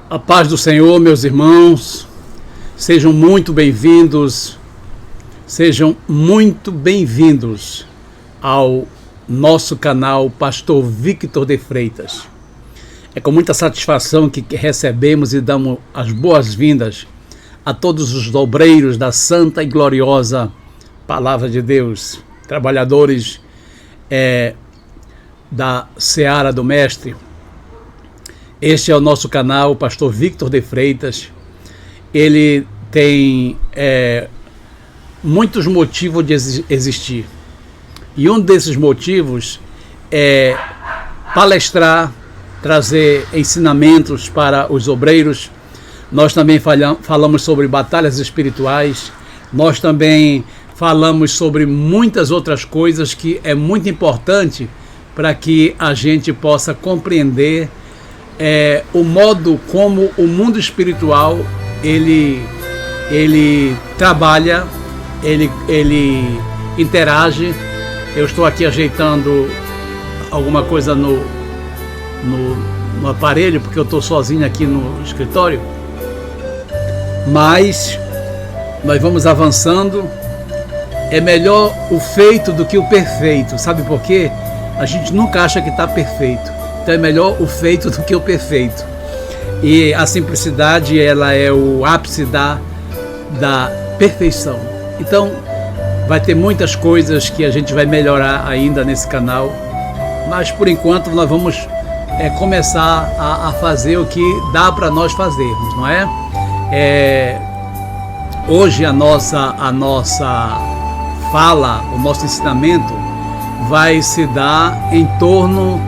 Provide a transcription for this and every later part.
A paz do Senhor, meus irmãos, sejam muito bem-vindos ao nosso canal Pastor Victor de Freitas. É com muita satisfação que recebemos e damos as boas-vindas a todos os obreiros da santa e gloriosa Palavra de Deus, trabalhadores da Seara do Mestre. Este é o nosso canal, o Pastor Victor de Freitas. Ele tem muitos motivos de existir. E um desses motivos é palestrar, trazer ensinamentos para os obreiros. Nós também falamos sobre batalhas espirituais. Nós também falamos sobre muitas outras coisas que é muito importante para que a gente possa compreender o modo como o mundo espiritual ele trabalha, ele interage. Eu estou aqui ajeitando alguma coisa no aparelho, porque eu estou sozinho aqui no escritório, mas nós vamos avançando. É melhor o feito do que o perfeito. Sabe por quê? A gente nunca acha que está perfeito. Então é melhor o feito do que o perfeito. E a simplicidade, ela é o ápice da perfeição. Então vai ter muitas coisas que a gente vai melhorar ainda nesse canal, mas por enquanto nós vamos começar a fazer o que dá para nós fazermos, não é? Hoje a nossa fala, o nosso ensinamento vai se dar em torno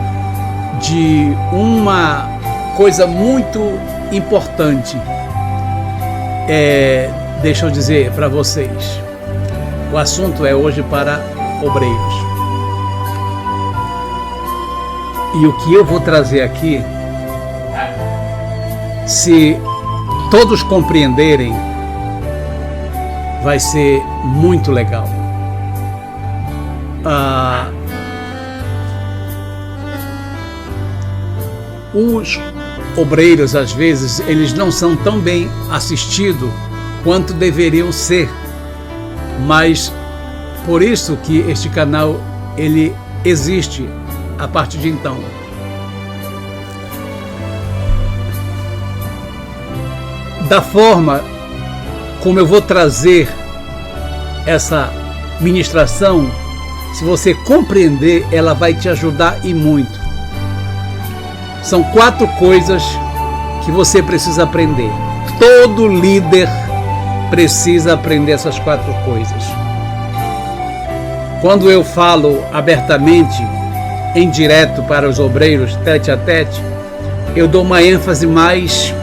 de uma coisa muito importante. Deixa eu dizer para vocês, o assunto é hoje para obreiros. E o que eu vou trazer aqui, se todos compreenderem, vai ser muito legal. Os obreiros, às vezes, eles não são tão bem assistidos quanto deveriam ser, mas por isso que este canal ele existe a partir de então. Da forma como eu vou trazer essa ministração, se você compreender, ela vai te ajudar e muito. São 4 coisas que você precisa aprender. Todo líder precisa aprender essas 4 coisas. Quando eu falo abertamente, em direto para os obreiros, tete a tete, eu dou uma ênfase mais...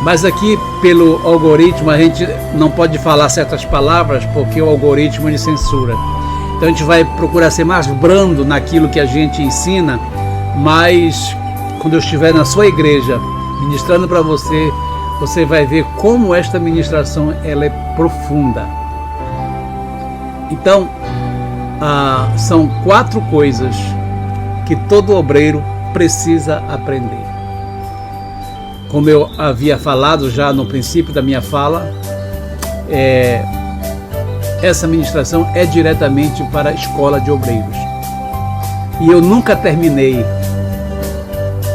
Mas aqui, pelo algoritmo, a gente não pode falar certas palavras porque o algoritmo ele censura. Então a gente vai procurar ser mais brando naquilo que a gente ensina, mas quando eu estiver na sua igreja ministrando para você, você vai ver como esta ministração ela é profunda. Então, são 4 coisas que todo obreiro precisa aprender. Como eu havia falado já no princípio da minha fala, essa ministração é diretamente para a escola de obreiros. E eu nunca terminei.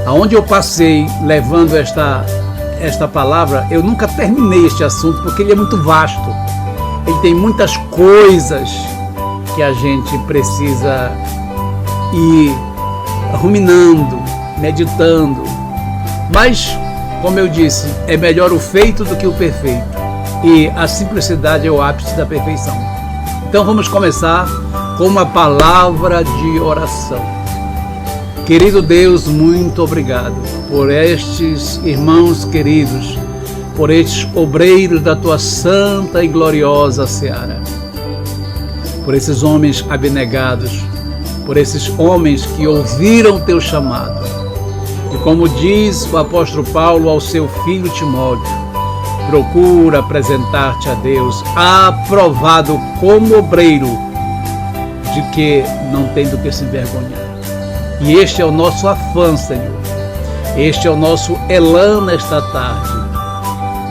Aonde eu passei levando esta palavra, eu nunca terminei este assunto, porque ele é muito vasto. Ele tem muitas coisas que a gente precisa ir ruminando, meditando. Mas, como eu disse, é melhor o feito do que o perfeito. E a simplicidade é o ápice da perfeição. Então vamos começar com uma palavra de oração. Querido Deus, muito obrigado por estes irmãos queridos, por estes obreiros da tua santa e gloriosa seara, por esses homens abnegados, por esses homens que ouviram teu chamado. E como diz o apóstolo Paulo ao seu filho Timóteo, procura apresentar-te a Deus aprovado como obreiro, de que não tem do que se envergonhar. E este é o nosso afã, Senhor, Este é o nosso elan nesta tarde.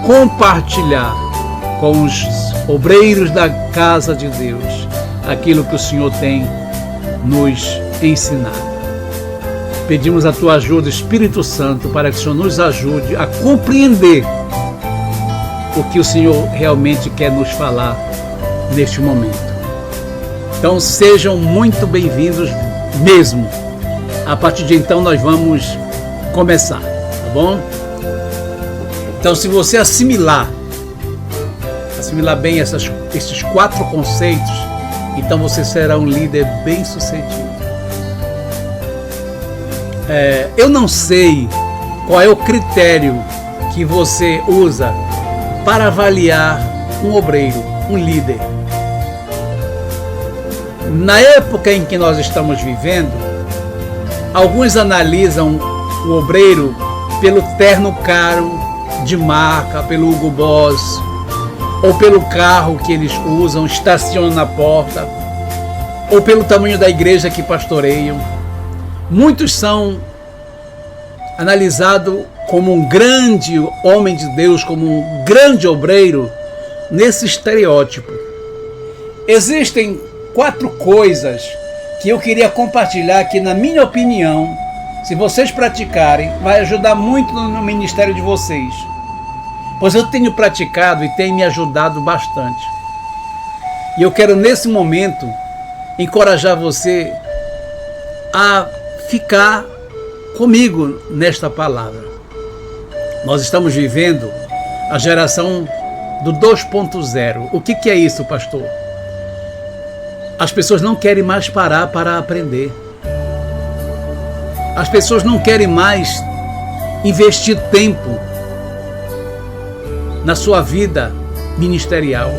Compartilhar com os obreiros da casa de Deus aquilo que o Senhor tem nos ensinado. Pedimos a tua ajuda, Espírito Santo, para que o Senhor nos ajude a compreender o que o Senhor realmente quer nos falar neste momento. Então sejam muito bem-vindos mesmo. A partir de então nós vamos começar, tá bom? Então, se você assimilar bem esses 4 conceitos, então você será um líder bem-sucedido. Eu não sei qual é o critério que você usa para avaliar um obreiro, um líder. Na época em que nós estamos vivendo, alguns analisam o obreiro pelo terno caro de marca, pelo Hugo Boss, ou pelo carro que eles usam, estacionam na porta, ou pelo tamanho da igreja que pastoreiam. Muitos são analisados como um grande homem de Deus, como um grande obreiro, nesse estereótipo. Existem 4 coisas que eu queria compartilhar que, na minha opinião, se vocês praticarem, vai ajudar muito no ministério de vocês. Pois eu tenho praticado e tem me ajudado bastante. E eu quero, nesse momento, encorajar você a ficar comigo nesta palavra. Nós estamos vivendo a geração do 2.0. O que é isso, pastor? As pessoas não querem mais parar para aprender. As pessoas não querem mais investir tempo na sua vida ministerial.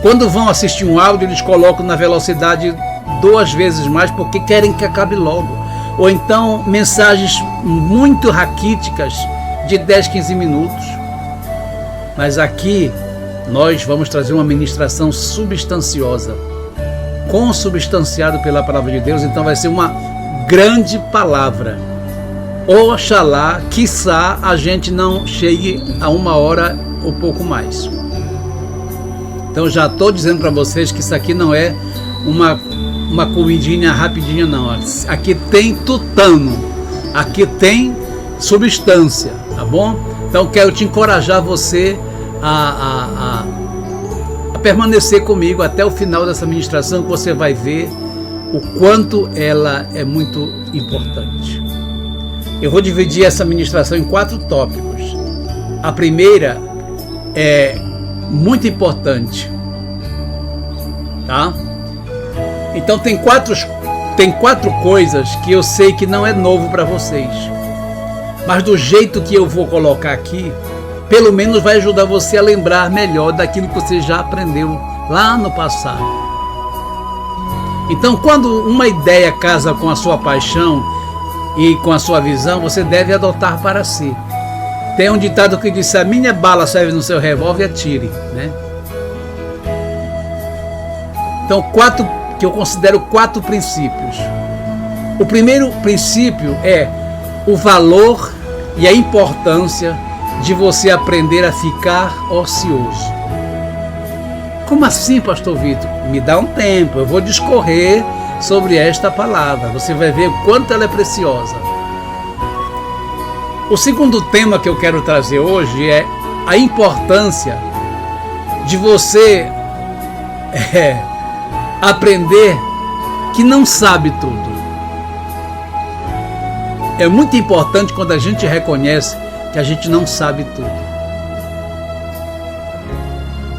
Quando vão assistir um áudio, eles colocam na velocidade 2 vezes mais porque querem que acabe logo. Ou então mensagens muito raquíticas de 10, 15 minutos. Mas aqui nós vamos trazer uma ministração substanciosa, consubstanciado pela palavra de Deus. Então vai ser uma grande palavra. Oxalá, quiçá, a gente não chegue a 1 hora ou pouco mais. Então já estou dizendo para vocês que isso aqui não é uma comidinha rapidinha, não. Aqui tem tutano, aqui tem substância, tá bom? Então quero te encorajar você a permanecer comigo até o final dessa ministração, que você vai ver o quanto ela é muito importante. Eu vou dividir essa ministração em 4 tópicos. A primeira é muito importante, tá? Então tem 4 coisas que eu sei que não é novo para vocês, mas do jeito que eu vou colocar aqui, pelo menos vai ajudar você a lembrar melhor daquilo que você já aprendeu lá no passado. Então, quando uma ideia casa com a sua paixão e com a sua visão, você deve adotar para si. Tem um ditado que diz: a minha bala serve no seu revólver, atire, né? Então, que eu considero 4 princípios. O primeiro princípio é o valor e a importância de você aprender a ficar ocioso. Como assim, pastor Vitor? Me dá um tempo, eu vou discorrer sobre esta palavra. Você vai ver o quanto ela é preciosa. O segundo tema que eu quero trazer hoje é a importância de você aprender que não sabe tudo. É muito importante quando a gente reconhece que a gente não sabe tudo.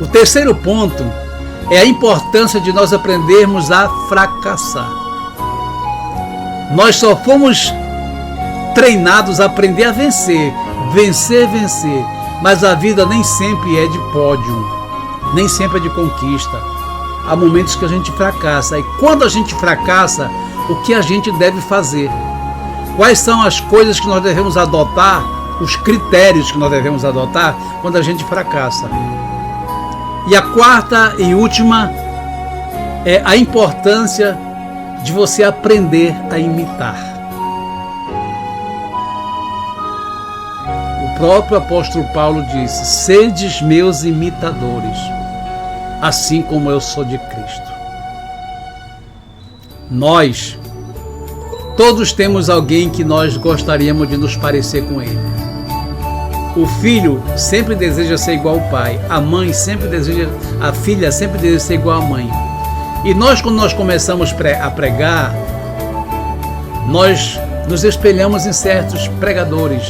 O terceiro ponto é a importância de nós aprendermos a fracassar. Nós só fomos treinados a aprender a vencer, vencer, mas a vida nem sempre é de pódio, nem sempre é de conquista. Há momentos que a gente fracassa, e quando a gente fracassa, o que a gente deve fazer? Quais são as coisas que nós devemos adotar, os critérios que nós devemos adotar quando a gente fracassa? E a quarta e última é a importância de você aprender a imitar. próprio apóstolo Paulo disse: sedes meus imitadores, assim como eu sou de Cristo. Nós, todos temos alguém que nós gostaríamos de nos parecer com ele. O filho sempre deseja ser igual ao pai, a filha sempre deseja ser igual à mãe. E nós, quando nós começamos a pregar, nós nos espelhamos em certos pregadores.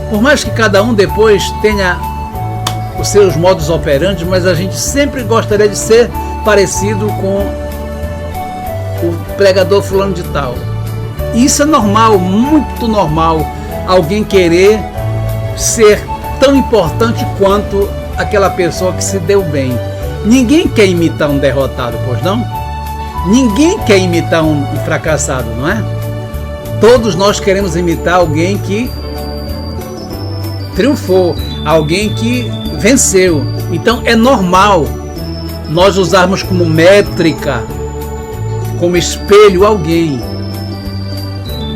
Por mais que cada um depois tenha os seus modus operandi, mas a gente sempre gostaria de ser parecido com o pregador fulano de tal. E isso é normal, muito normal, alguém querer ser tão importante quanto aquela pessoa que se deu bem. Ninguém quer imitar um derrotado, pois não? Ninguém quer imitar um fracassado, não é? Todos nós queremos imitar alguém que triunfou, alguém que venceu. Então é normal nós usarmos como métrica, como espelho alguém.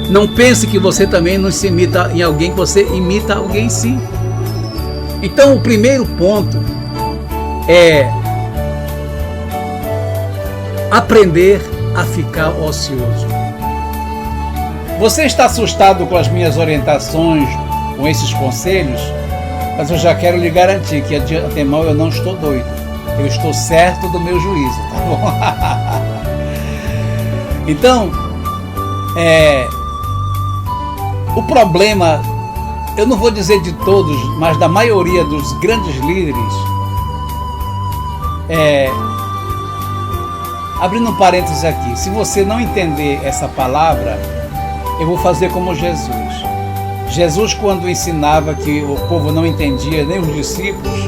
Não pense que você também não se imita em alguém, que você imita alguém sim. Então o primeiro ponto é aprender a ficar ocioso. Você está assustado com as minhas orientações, com esses conselhos? Mas eu já quero lhe garantir que de antemão eu não estou doido. Eu estou certo do meu juízo, tá bom? Então, o problema, eu não vou dizer de todos, mas da maioria dos grandes líderes, abrindo um parênteses aqui, se você não entender essa palavra, eu vou fazer como Jesus. Jesus, quando ensinava que o povo não entendia, nem os discípulos,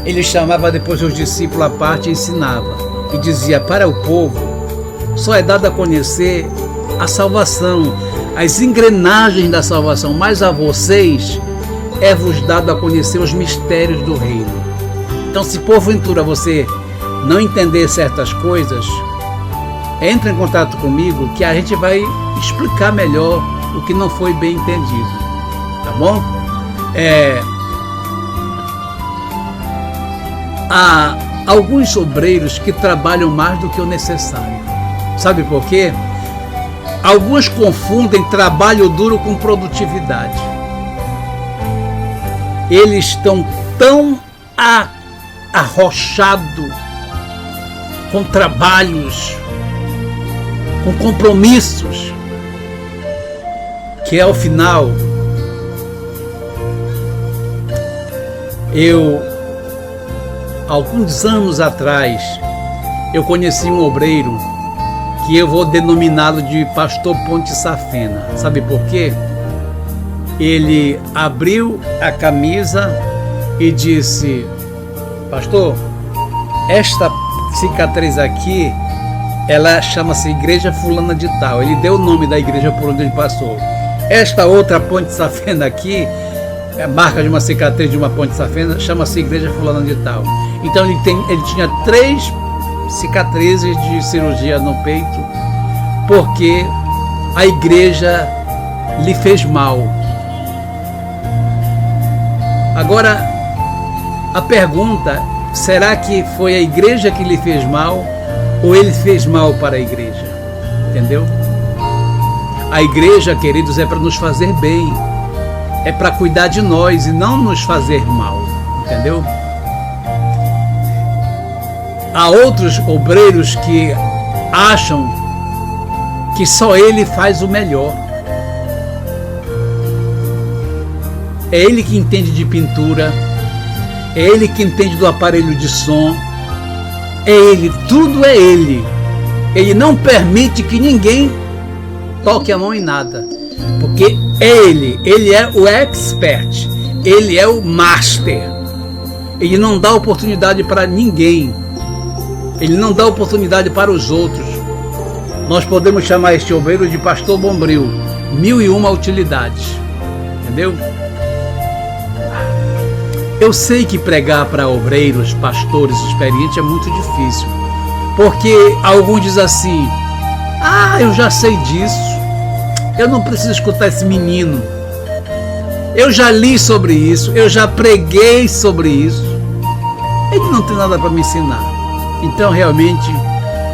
ele chamava depois os discípulos à parte e ensinava. E dizia: para o povo só é dado a conhecer a salvação, as engrenagens da salvação, mas a vocês é-vos dado a conhecer os mistérios do reino. Então, se porventura você não entender certas coisas, entre em contato comigo que a gente vai explicar melhor o que não foi bem entendido, tá bom? Há alguns obreiros que trabalham mais do que o necessário. Sabe por quê? Alguns confundem trabalho duro com produtividade. Eles estão tão arrochados com trabalhos, com compromissos, que ao final alguns anos atrás, eu conheci um obreiro que eu vou denominá-lo de Pastor Ponte Safena. Sabe por quê? Ele abriu a camisa e disse: pastor, esta cicatriz aqui, ela chama-se Igreja Fulana de Tal. Ele deu o nome da igreja por onde ele passou. Esta outra Ponte Safena aqui, a marca de uma cicatriz de uma Ponte Safena, chama-se Igreja Fulana de Tal. Então ele tinha 3 cicatrizes de cirurgia no peito, porque a igreja lhe fez mal. Agora, a pergunta: será que foi a igreja que lhe fez mal ou ele fez mal para a igreja? Entendeu? A igreja, queridos, é para nos fazer bem, é para cuidar de nós e não nos fazer mal, entendeu? Há outros obreiros que acham que só ele faz o melhor. É ele que entende de pintura, é ele que entende do aparelho de som, é ele, tudo é ele. Ele não permite que ninguém toque a mão em nada, porque é ele é o expert, ele é o master. Ele não dá oportunidade para ninguém, ele não dá oportunidade para os outros. Nós podemos chamar este obreiro de Pastor Bombril, 1001 utilidades, entendeu? Eu sei que pregar para obreiros, pastores experientes é muito difícil, porque alguns dizem assim: eu já sei disso, eu não preciso escutar esse menino. Eu já li sobre isso, eu já preguei sobre isso. Ele não tem nada para me ensinar. Então, realmente,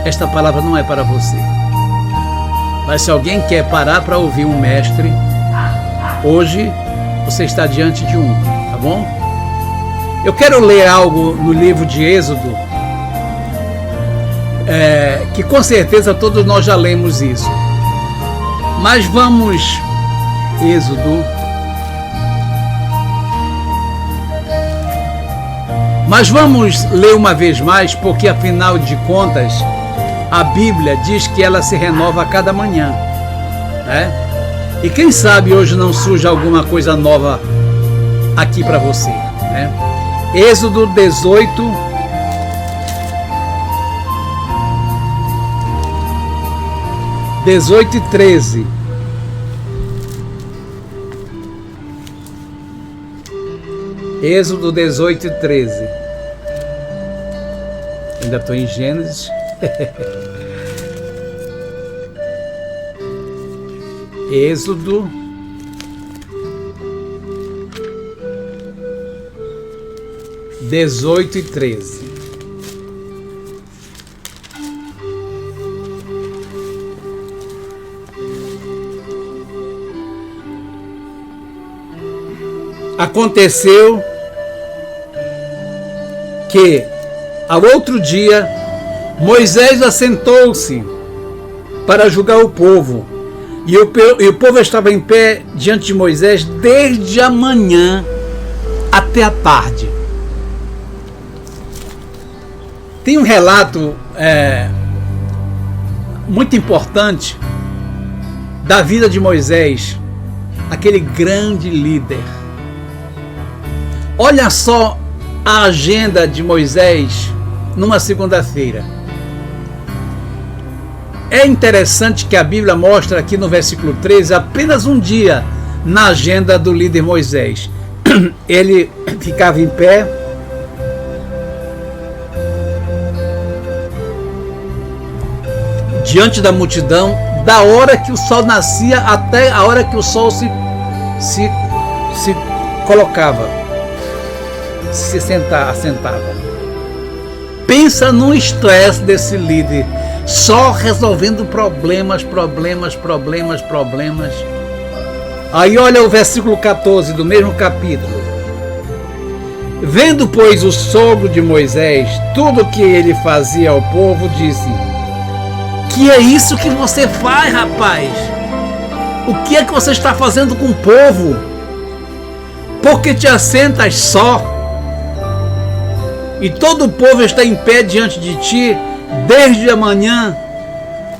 esta palavra não é para você. Mas se alguém quer parar para ouvir um mestre, hoje você está diante de um, tá bom? Eu quero ler algo no livro de Êxodo, que com certeza todos nós já lemos isso. Mas vamos, Êxodo. Mas vamos ler uma vez mais, porque afinal de contas, a Bíblia diz que ela se renova a cada manhã, né? E quem sabe hoje não surge alguma coisa nova aqui para você, né? Êxodo 18, e 13. Êxodo 18 e 13. Ainda estou em Gênesis. Êxodo 18 e 13. Aconteceu que, ao outro dia, Moisés assentou-se para julgar o povo, e o povo estava em pé diante de Moisés desde a manhã até a tarde. Tem um relato muito importante da vida de Moisés, aquele grande líder. Olha só a agenda de Moisés numa segunda-feira. É interessante que a Bíblia mostra aqui no versículo 13 apenas um dia na agenda do líder Moisés. Ele ficava em pé, diante da multidão, da hora que o sol nascia até a hora que o sol se colocava, se assentava. Pensa no estresse desse líder, só resolvendo problemas. Aí olha o versículo 14 do mesmo capítulo. Vendo, pois, o sogro de Moisés tudo o que ele fazia ao povo, disse: que é isso que você faz, rapaz? O que é que você está fazendo com o povo? Porque te assentas só, e todo o povo está em pé diante de ti, desde a manhã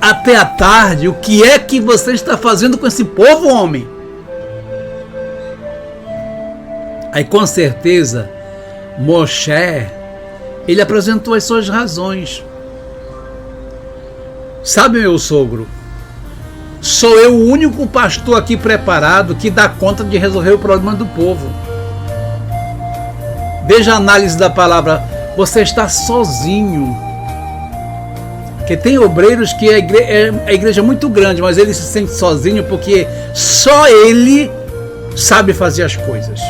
até a tarde. O que é que você está fazendo com esse povo, homem? Aí com certeza Moshe, ele apresentou as suas razões. Sabe, meu sogro, sou eu o único pastor aqui preparado que dá conta de resolver o problema do povo. Veja a análise da palavra: você está sozinho. Porque tem obreiros que a igreja é muito grande, mas ele se sente sozinho porque só ele sabe fazer as coisas.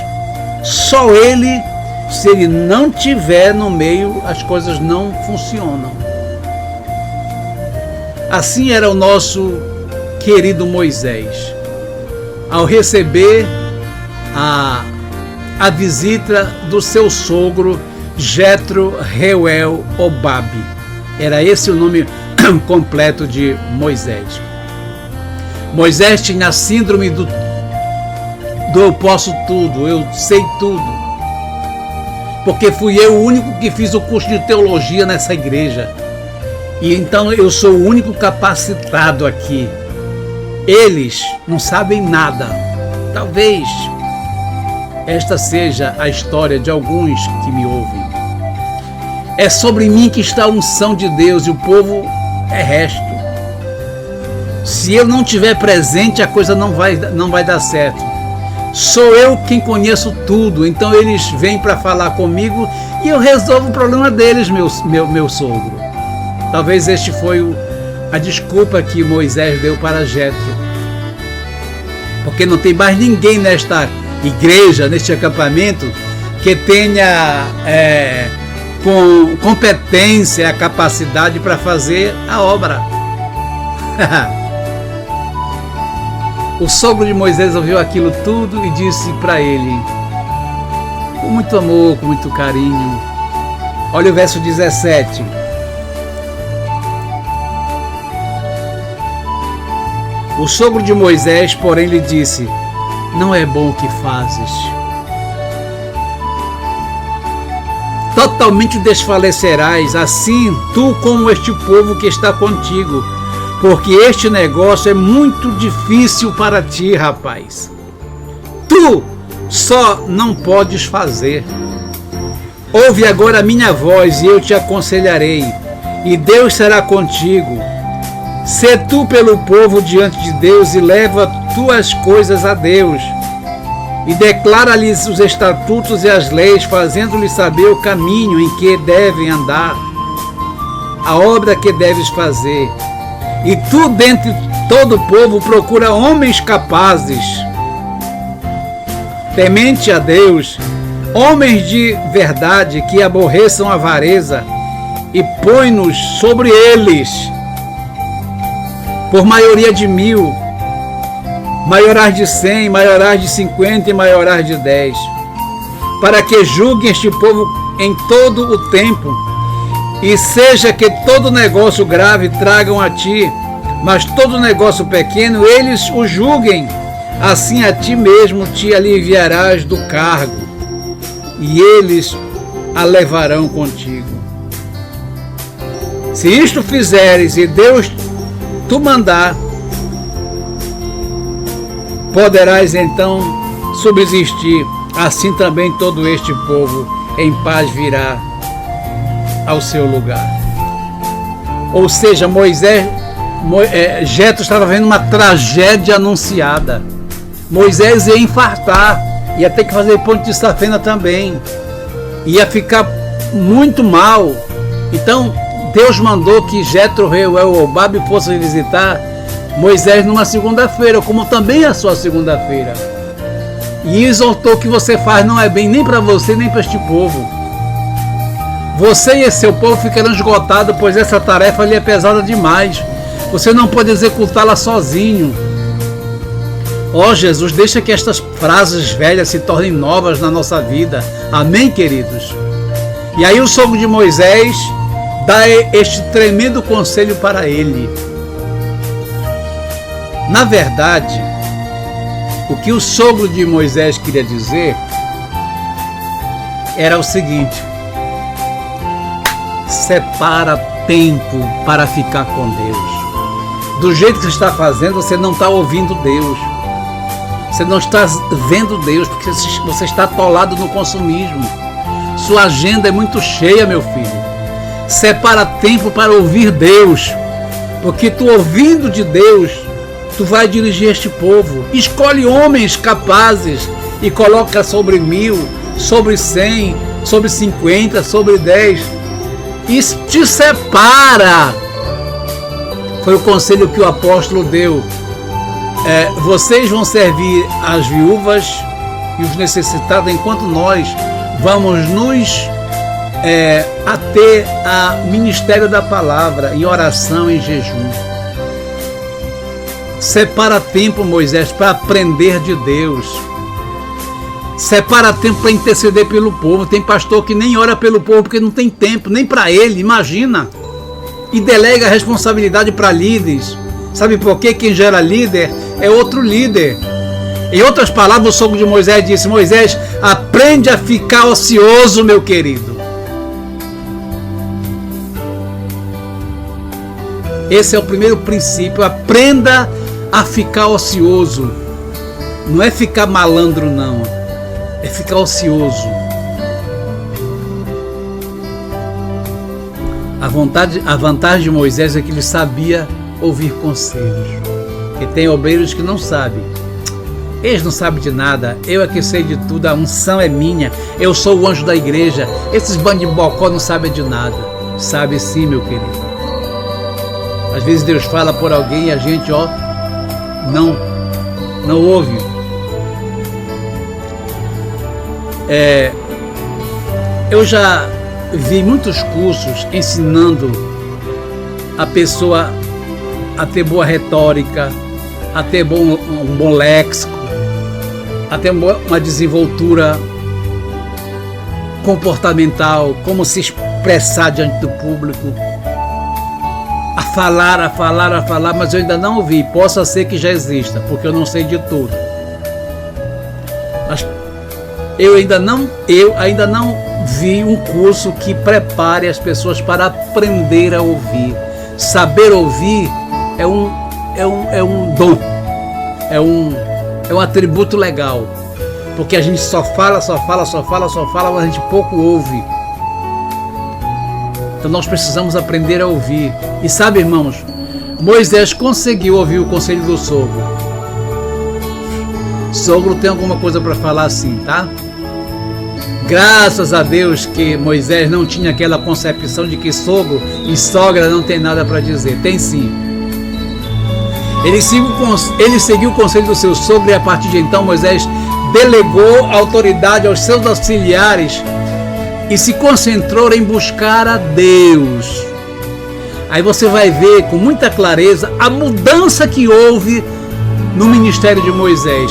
Só ele, se ele não tiver no meio, as coisas não funcionam. Assim era o nosso querido Moisés. Ao receber a visita do seu sogro Jetro Reuel Obabe. Era esse o nome completo de Moisés. Moisés tinha a síndrome do eu posso tudo, eu sei tudo. Porque fui eu o único que fiz o curso de teologia nessa igreja. E então eu sou o único capacitado aqui. Eles não sabem nada. Talvez esta seja a história de alguns que me ouvem. É sobre mim que está a unção de Deus e o povo é resto. Se eu não estiver presente, a coisa não vai dar certo. Sou eu quem conheço tudo, então eles vêm para falar comigo e eu resolvo o problema deles, meu sogro. Talvez este foi a desculpa que Moisés deu para Jetro. Porque não tem mais ninguém nesta igreja, neste acampamento, que tenha com competência, a capacidade para fazer a obra. O sogro de Moisés ouviu aquilo tudo e disse para ele, com muito amor, com muito carinho. Olha o verso 17. O sogro de Moisés, porém, lhe disse: não é bom o que fazes. Totalmente desfalecerás, assim tu como este povo que está contigo, porque este negócio é muito difícil para ti, rapaz. Tu só não podes fazer. Ouve agora a minha voz e eu te aconselharei, e Deus será contigo. Sê tu pelo povo diante de Deus e leva tuas coisas a Deus. E declara-lhes os estatutos e as leis, fazendo-lhes saber o caminho em que devem andar, a obra que deves fazer. E tu, dentre todo o povo, procura homens capazes, temente a Deus, homens de verdade, que aborreçam a avareza, e põe-nos sobre eles, por maioria de 1000, maiorais de 100, maiorais de 50 e maiorais de 10, para que julguem este povo em todo o tempo, e seja que todo negócio grave tragam a ti, mas todo negócio pequeno eles o julguem, assim a ti mesmo te aliviarás do cargo, e eles a levarão contigo. Se isto fizeres e Deus tu mandar, poderás então subsistir. Assim também todo este povo em paz virá ao seu lugar. Ou seja, Jetro estava vendo uma tragédia anunciada. Moisés ia infartar, ia ter que fazer ponte de safena também, ia ficar muito mal. Então Deus mandou que Jetro, Reuel, Hobabe fossem visitar Moisés numa segunda-feira, como também a sua segunda-feira, e exortou: o que você faz não é bem nem para você nem para este povo. Você e seu povo ficarão esgotados, pois essa tarefa lhe é pesada demais. Você não pode executá-la sozinho. Ó Jesus, deixa que estas frases velhas se tornem novas na nossa vida. Amém, queridos? E aí o sogro de Moisés dá este tremendo conselho para ele. Na verdade, o que o sogro de Moisés queria dizer era o seguinte: separa tempo para ficar com Deus. Do jeito que você está fazendo, você não está ouvindo Deus. Você não está vendo Deus, porque você está atolado no consumismo. Sua agenda é muito cheia, meu filho. Separa tempo para ouvir Deus, porque tu ouvindo de Deus, tu vai dirigir este povo. Escolhe homens capazes e coloca sobre 1000, sobre 100, sobre 50, sobre 10. Isso te separa. Foi o conselho que o apóstolo deu. Vocês vão servir as viúvas e os necessitados, enquanto nós vamos nos ater ao ministério da palavra, em oração, em jejum. Separa tempo, Moisés, para aprender de Deus. Separa tempo para interceder pelo povo. Tem pastor que nem ora pelo povo porque não tem tempo, nem para ele, imagina. E delega a responsabilidade para líderes. Sabe por quê? Quem gera líder é outro líder. Em outras palavras, o sogro de Moisés disse: Moisés, aprende a ficar ocioso, meu querido. Esse é o primeiro princípio. Aprenda a ficar ocioso. Não é ficar malandro, não. É ficar ocioso. A vantagem de Moisés é que ele sabia ouvir conselhos. E tem obreiros que não sabem. Eles não sabem de nada. Eu é que sei de tudo. A unção é minha. Eu sou o anjo da igreja. Esses bandibocó não sabem de nada. Sabe sim, meu querido. Às vezes Deus fala por alguém e a gente, não ouve. Eu já vi muitos cursos ensinando a pessoa a ter boa retórica, a ter um bom léxico, a ter uma desenvoltura comportamental, como se expressar diante do público, a falar, mas eu ainda não ouvi. Possa ser que já exista, porque eu não sei de tudo. Mas eu ainda não vi um curso que prepare as pessoas para aprender a ouvir. Saber ouvir é um dom, é um atributo legal, porque a gente só fala, mas a gente pouco ouve. Então nós precisamos aprender a ouvir. E sabe, irmãos, Moisés conseguiu ouvir o conselho do sogro. Sogro tem alguma coisa para falar assim, tá? Graças a Deus que Moisés não tinha aquela concepção de que sogro e sogra não tem nada para dizer. Tem sim. Ele seguiu o conselho do seu sogro e a partir de então Moisés delegou a autoridade aos seus auxiliares e se concentrou em buscar a Deus. Aí você vai ver com muita clareza a mudança que houve no ministério de Moisés,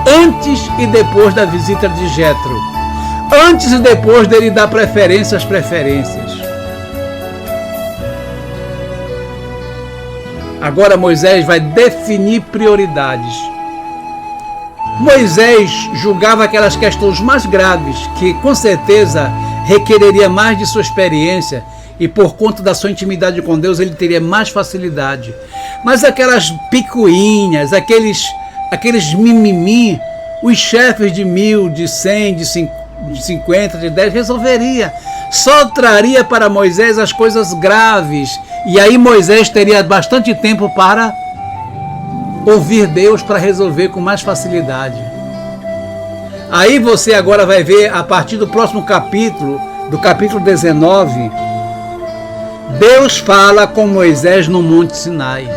antes e depois da visita de Jétro, antes e depois dele dar preferência às preferências. Agora Moisés vai definir prioridades. Moisés julgava aquelas questões mais graves, que com certeza requereria mais de sua experiência e por conta da sua intimidade com Deus ele teria mais facilidade. Mas aquelas picuinhas, aqueles mimimi, os chefes de 1000, de 100, de 50, de 10 resolveria. Só traria para Moisés as coisas graves. E aí Moisés teria bastante tempo para ouvir Deus, para resolver com mais facilidade. Aí você agora vai ver, a partir do próximo capítulo, do capítulo 19, Deus fala com Moisés no Monte Sinai.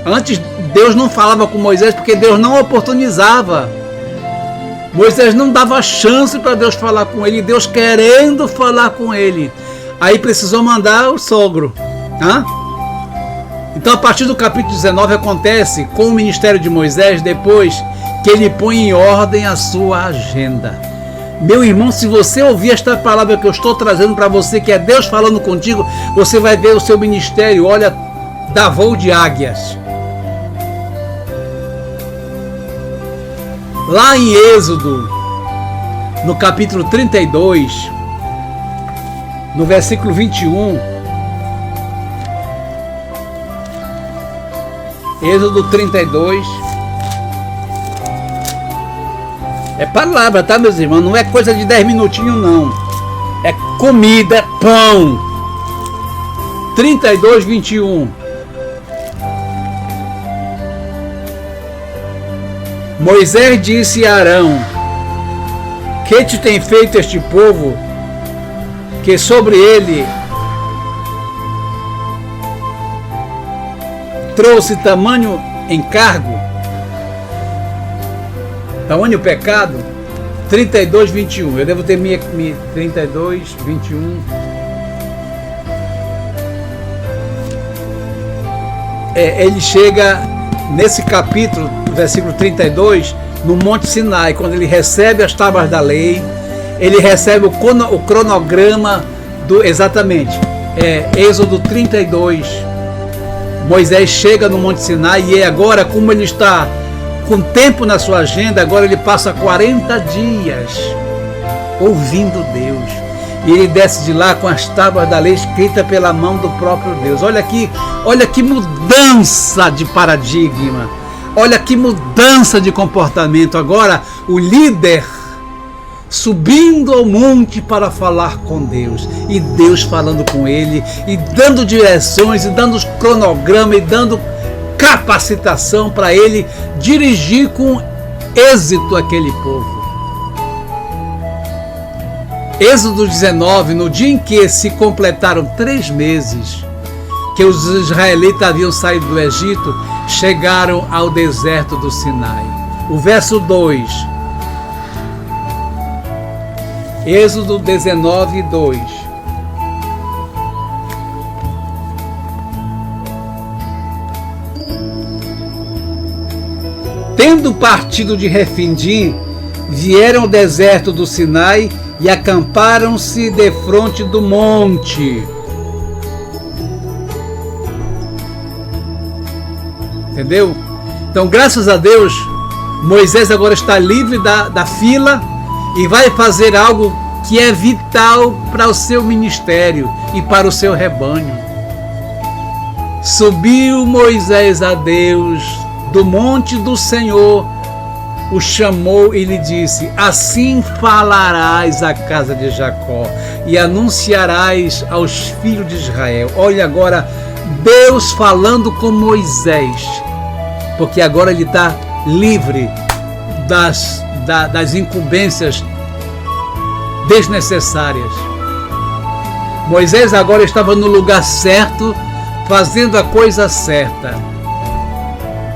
Antes, Deus não falava com Moisés porque Deus não oportunizava. Moisés não dava chance para Deus falar com ele, Deus querendo falar com ele. Aí precisou mandar o sogro. Então, a partir do capítulo 19 acontece com o ministério de Moisés, depois que ele põe em ordem a sua agenda. Meu irmão, se você ouvir esta palavra que eu estou trazendo para você, que é Deus falando contigo, você vai ver o seu ministério, olha, dá voo de águias. Lá em Êxodo, no capítulo 32, no versículo 21, Êxodo 32, é palavra, tá, meus irmãos? Não é coisa de 10 minutinhos, não. É comida, é pão. 32, 21. Moisés disse a Arão: que te tem feito este povo, que sobre ele trouxe tamanho encargo, tamanho pecado? 32, 21. Eu devo ter minha 32, 21. Ele chega nesse capítulo, versículo 32, no Monte Sinai, quando ele recebe as tábuas da lei, ele recebe o cronograma do, exatamente, Êxodo 32. Moisés chega no Monte Sinai e agora, como ele está com tempo na sua agenda, agora ele passa 40 dias ouvindo Deus. E ele desce de lá com as tábuas da lei escrita pela mão do próprio Deus. Olha que mudança de paradigma. Olha que mudança de comportamento. Agora o líder subindo ao monte para falar com Deus, e Deus falando com ele, e dando direções, e dando cronograma, e dando capacitação para ele dirigir com êxito aquele povo. Êxodo 19, no dia em que se completaram 3 meses que os israelitas haviam saído do Egito, chegaram ao deserto do Sinai. O verso 2: Êxodo 19, 2. Tendo partido de Refidim, vieram ao deserto do Sinai e acamparam-se defronte do monte. Entendeu? Então, graças a Deus, Moisés agora está livre da fila e vai fazer algo que é vital para o seu ministério e para o seu rebanho. Subiu Moisés a Deus do monte do Senhor, o chamou e lhe disse: assim falarás à casa de Jacó e anunciarás aos filhos de Israel. Olha agora Deus falando com Moisés, porque agora ele está livre das incumbências desnecessárias. Moisés agora estava no lugar certo, fazendo a coisa certa.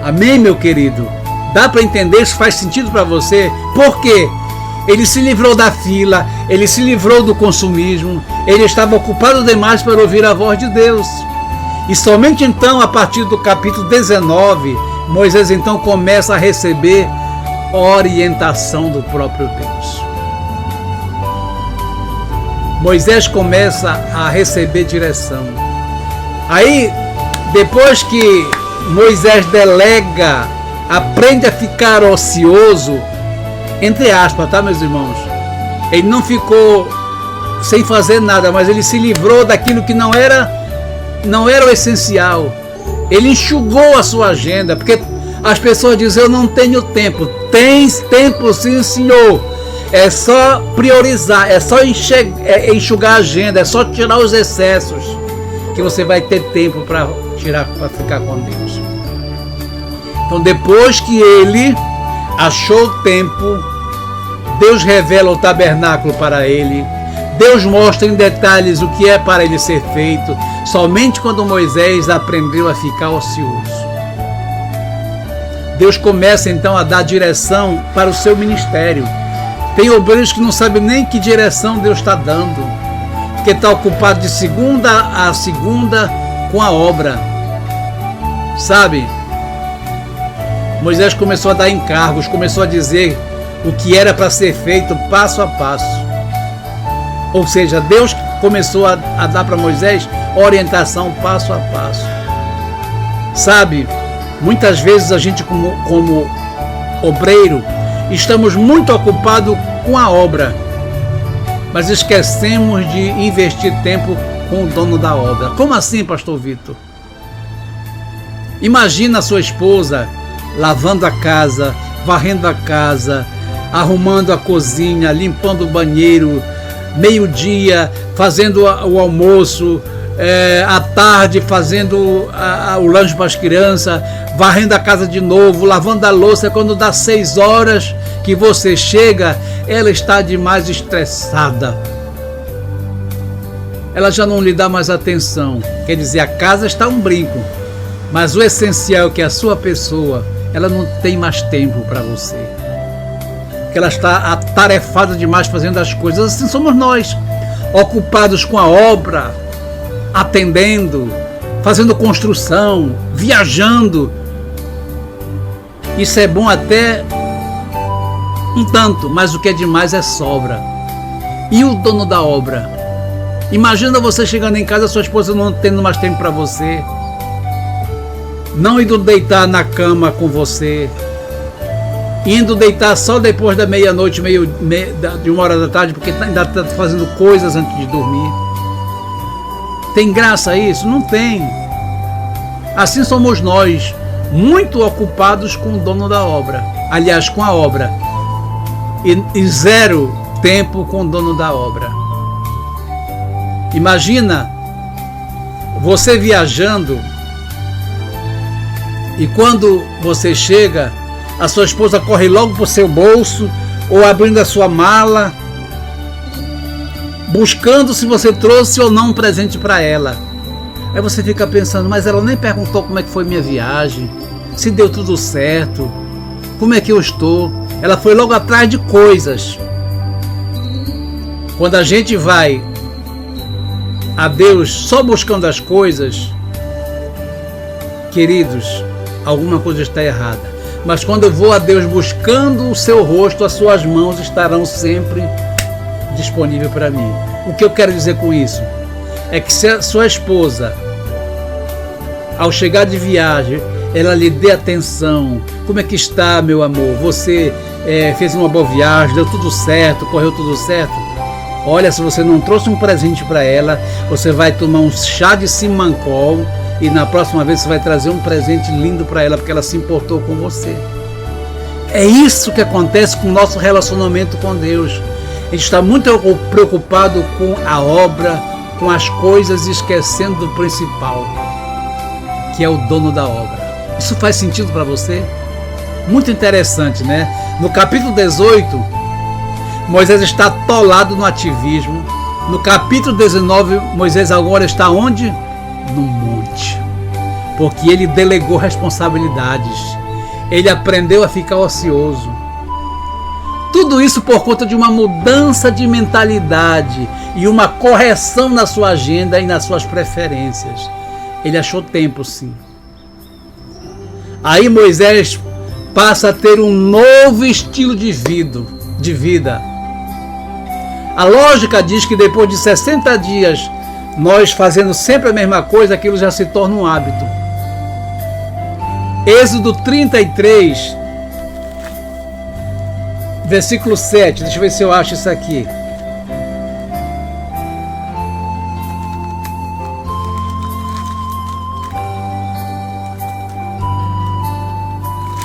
Amém, meu querido? Dá para entender? Isso faz sentido para você? Por quê? Ele se livrou da fila, ele se livrou do consumismo, ele estava ocupado demais para ouvir a voz de Deus. E somente então, a partir do capítulo 19, Moisés então começa a receber orientação do próprio Deus. Moisés começa a receber direção. Aí, depois que Moisés delega, aprende a ficar ocioso, entre aspas, tá, meus irmãos? Ele não ficou sem fazer nada, mas ele se livrou daquilo que não era o essencial. Ele enxugou a sua agenda, porque as pessoas dizem: eu não tenho tempo. Tens tempo, sim, senhor. É só priorizar, é só enxugar a agenda, é só tirar os excessos, que você vai ter tempo para ficar com Deus. Então, depois que ele achou o tempo, Deus revela o tabernáculo para ele. Deus mostra em detalhes o que é para ele ser feito, somente quando Moisés aprendeu a ficar ocioso. Deus começa então a dar direção para o seu ministério. Tem obreiros que não sabem nem que direção Deus está dando, porque está ocupado de segunda a segunda com a obra. Sabe? Moisés começou a dar encargos, começou a dizer o que era para ser feito passo a passo. Ou seja, Deus começou a dar para Moisés orientação passo a passo. Sabe, muitas vezes a gente como obreiro estamos muito ocupados com a obra, mas esquecemos de investir tempo com o dono da obra. Como assim, pastor Vitor? Imagina a sua esposa lavando a casa, varrendo a casa, arrumando a cozinha, limpando o banheiro, meio-dia fazendo o almoço, à tarde fazendo o lanche para as crianças, varrendo a casa de novo, lavando a louça. Quando dá 6 horas que você chega, ela está demais estressada. Ela já não lhe dá mais atenção. Quer dizer, a casa está um brinco, mas o essencial, que é a sua pessoa, ela não tem mais tempo para você, porque ela está atarefada demais fazendo as coisas. Assim somos nós, ocupados com a obra, atendendo, fazendo construção, viajando. Isso é bom até um tanto, mas o que é demais é sobra. E o dono da obra? Imagina você chegando em casa, sua esposa não tendo mais tempo para você, não indo deitar na cama com você, indo deitar só depois da meia-noite, de 1 hora da tarde, porque ainda está fazendo coisas antes de dormir. Tem graça isso? Não tem. Assim somos nós, muito ocupados com o dono da obra, aliás, com a obra, e zero tempo com o dono da obra. Imagina você viajando, e quando você chega, a sua esposa corre logo para o seu bolso, ou abrindo a sua mala, buscando se você trouxe ou não um presente para ela. Aí você fica pensando: mas ela nem perguntou como é que foi minha viagem, se deu tudo certo, como é que eu estou. Ela foi logo atrás de coisas. Quando a gente vai a Deus só buscando as coisas, queridos, alguma coisa está errada. Mas quando eu vou a Deus buscando o seu rosto, as suas mãos estarão sempre disponíveis para mim. O que eu quero dizer com isso? É que se a sua esposa, ao chegar de viagem, ela lhe dê atenção. Como é que está, meu amor? Você fez uma boa viagem, deu tudo certo, correu tudo certo? Olha, se você não trouxe um presente para ela, você vai tomar um chá de simancol e na próxima vez você vai trazer um presente lindo para ela, porque ela se importou com você. É isso que acontece com o nosso relacionamento com Deus. A gente está muito preocupado com a obra, com as coisas, esquecendo do principal, que é o dono da obra. Isso faz sentido para você? Muito interessante, né? No capítulo 18, Moisés está atolado no ativismo. No capítulo 19, Moisés agora está onde? No monte. Porque ele delegou responsabilidades. Ele aprendeu a ficar ocioso. Tudo isso por conta de uma mudança de mentalidade e uma correção na sua agenda e nas suas preferências. Ele achou tempo, sim. Aí Moisés passa a ter um novo estilo de vida. A lógica diz que depois de 60 dias, nós fazendo sempre a mesma coisa, aquilo já se torna um hábito. Êxodo 33, versículo 7. Deixa eu ver se eu acho isso aqui.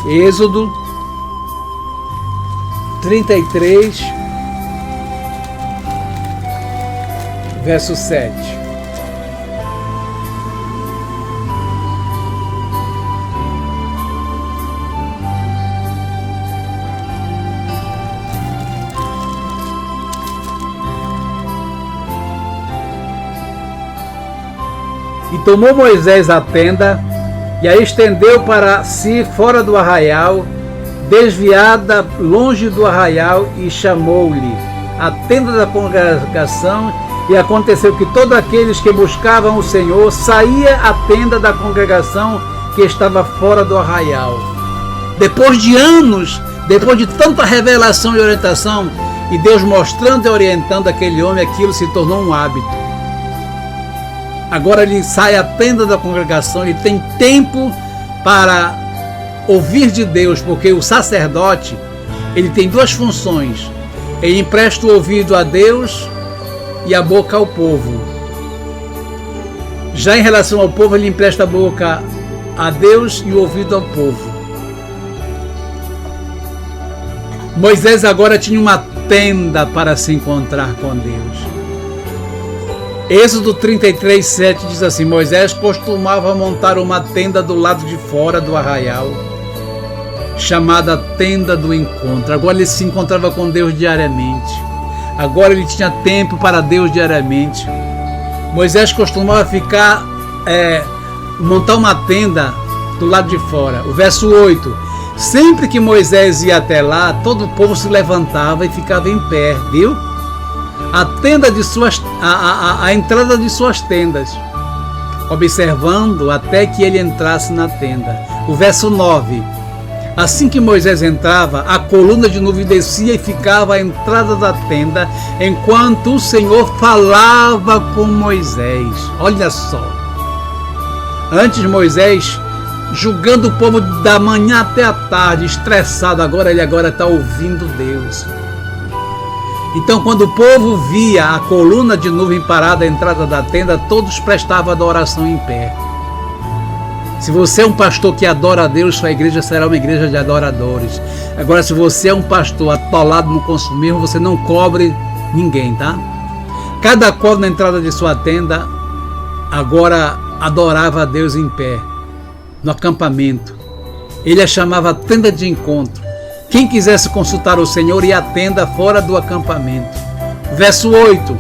Êxodo 33, verso 7. E tomou Moisés a tenda e a estendeu para si fora do arraial, desviada longe do arraial, e chamou-lhe a tenda da congregação. E aconteceu que todos aqueles que buscavam o Senhor saía à tenda da congregação que estava fora do arraial. Depois de anos, depois de tanta revelação e orientação, e Deus mostrando e orientando aquele homem, aquilo se tornou um hábito. Agora ele sai à tenda da congregação, ele tem tempo para ouvir de Deus, porque o sacerdote, ele tem duas funções. Ele empresta o ouvido a Deus e a boca ao povo. Já em relação ao povo, ele empresta a boca a Deus e o ouvido ao povo. Moisés agora tinha uma tenda para se encontrar com Deus. Êxodo 33, 7 diz assim: Moisés costumava montar uma tenda do lado de fora do arraial, chamada tenda do encontro. Agora ele se encontrava com Deus diariamente. Agora ele tinha tempo para Deus diariamente. Moisés costumava montar uma tenda do lado de fora. O verso 8: sempre que Moisés ia até lá, todo o povo se levantava e ficava em pé, viu? A entrada de suas tendas, observando até que ele entrasse na tenda. O verso 9: assim que Moisés entrava, a coluna de nuvem descia e ficava à entrada da tenda, enquanto o Senhor falava com Moisés. Olha só. Antes Moisés julgando o povo da manhã até a tarde, estressado, agora ele está ouvindo Deus. Então, quando o povo via a coluna de nuvem parada à entrada da tenda, todos prestavam adoração em pé. Se você é um pastor que adora a Deus, sua igreja será uma igreja de adoradores. Agora, se você é um pastor atolado no consumismo, você não cobre ninguém, tá? Cada qual na entrada de sua tenda agora adorava a Deus em pé, no acampamento. Ele a chamava tenda de encontro. Quem quisesse consultar o Senhor ia à tenda fora do acampamento. Verso 8: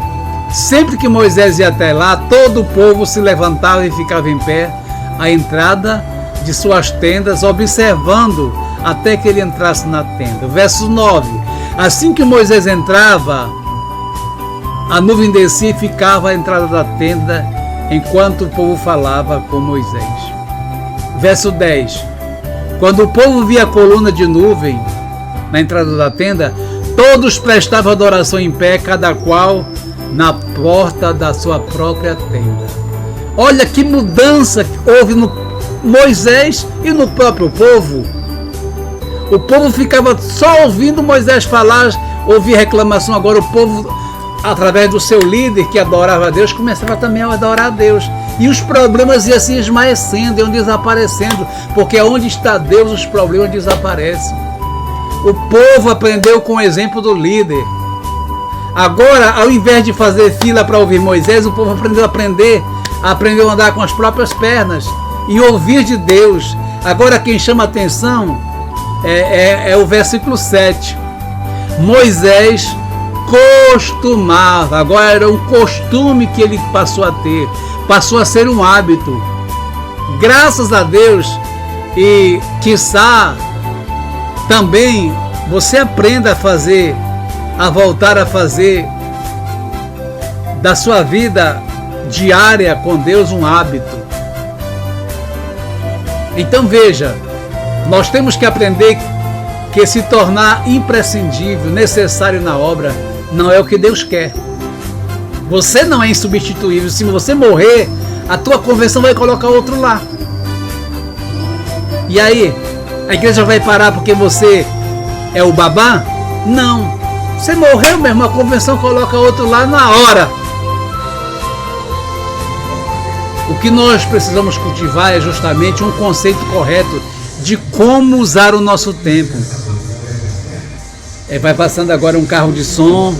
sempre que Moisés ia até lá, todo o povo se levantava e ficava em pé à entrada de suas tendas, observando até que ele entrasse na tenda. Verso 9: assim que Moisés entrava, a nuvem descia e ficava à entrada da tenda, enquanto o povo falava com Moisés. Verso 10. Quando o povo via a coluna de nuvem na entrada da tenda, todos prestavam adoração em pé, cada qual na porta da sua própria tenda. Olha que mudança houve no Moisés e no próprio povo. O povo ficava só ouvindo Moisés falar, ouvir reclamação. Agora o povo, através do seu líder que adorava a Deus, começava também a adorar a Deus. E os problemas iam se esmaecendo, iam desaparecendo, porque onde está Deus, os problemas desaparecem. O povo aprendeu com o exemplo do líder. Agora, ao invés de fazer fila para ouvir Moisés, o povo aprendeu a andar com as próprias pernas e ouvir de Deus. Agora quem chama a atenção é o versículo 7. Moisés costumava, agora era um costume que ele passou a ter, passou a ser um hábito. Graças a Deus, e quiçá também você aprenda a voltar a fazer da sua vida diária com Deus um hábito. Então veja, nós temos que aprender que se tornar imprescindível, necessário na obra, não é o que Deus quer. Você não é insubstituível. Se você morrer, a tua convenção vai colocar outro lá. E aí, a igreja vai parar porque você é o babá? Não. Você morreu mesmo, a convenção coloca outro lá na hora. O que nós precisamos cultivar é justamente um conceito correto de como usar o nosso tempo. Vai passando agora um carro de som.